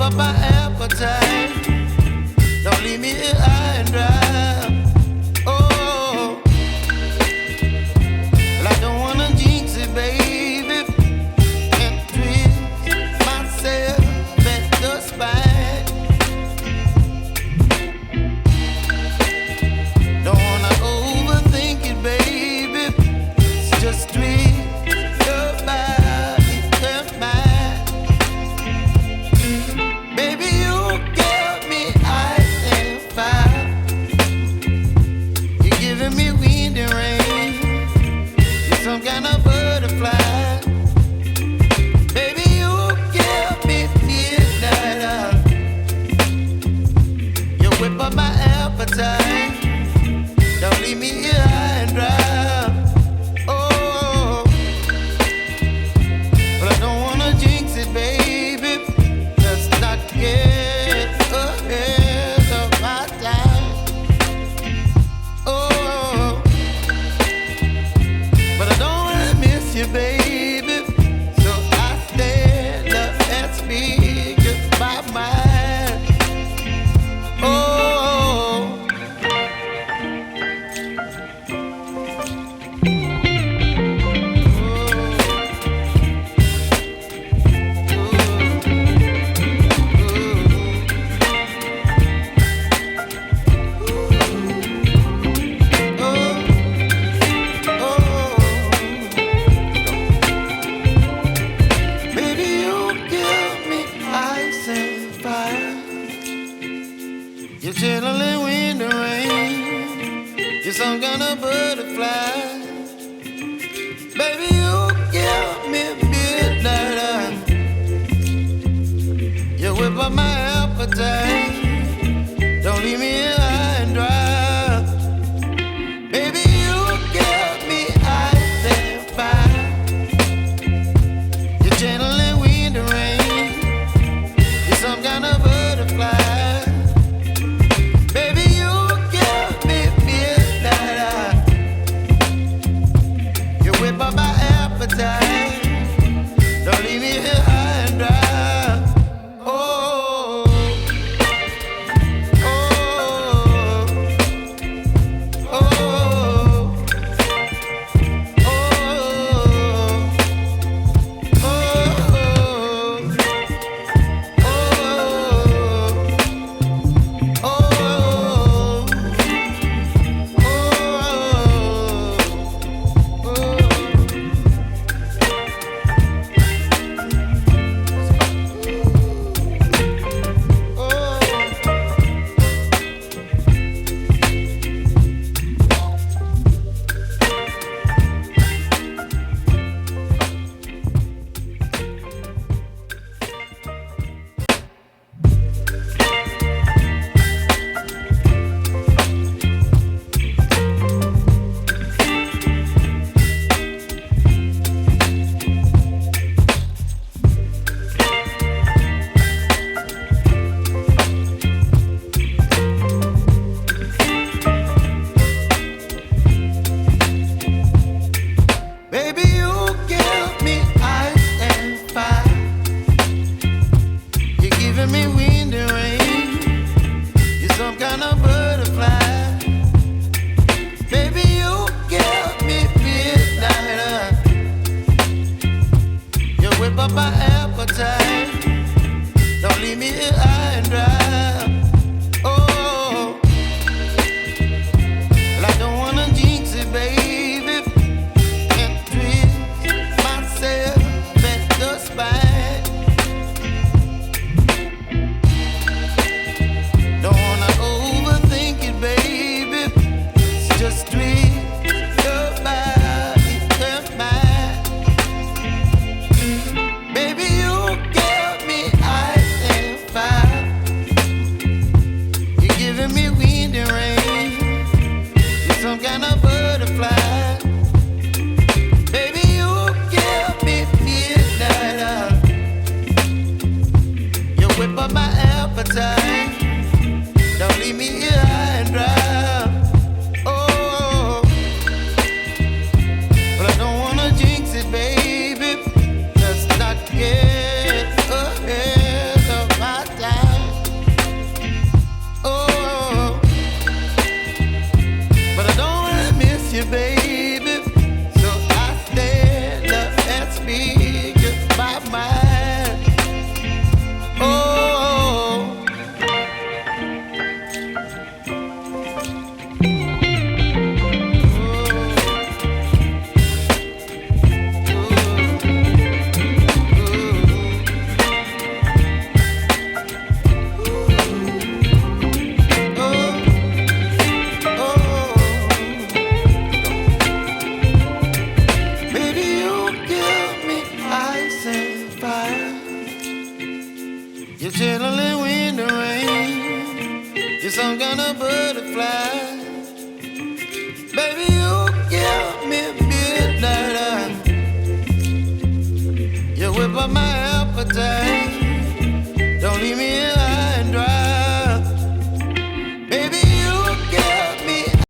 up my appetite. Don't leave me here high and dry. Oh, well, I don't wanna jinx it, baby, and twist myself at the spine. Don't wanna overthink it, baby. It's just twist your body and mine. Baby, you give me ice and fire. You're giving me wind and rain. You're some kind of butterfly. Baby, you give me midnight. You whip up my appetite. Don't leave me here high and dry. Oh, but I don't wanna jinx it, baby. Let's not get ahead of my time. Oh, but I don't wanna miss you, baby. So I stand up and speak my mind. Oh. Baby, you give me ice and fire. You're chilling wind and rain. You're some kind of butterfly. Baby, you give me midnight. You whip up my appetite. Don't leave me here high and dry. Baby, you give me ice and fire. You're channeling wind and rain. You're some kind of butterfly. Baby, you give me midnight. You whip up my appetite. Don't leave me here high and dry. Oh, oh, oh, oh, baby, you give me ice and fire. You're giving me wind and rain. You're some kind of butterfly. Baby, you give me midnight. You whip up my appetite.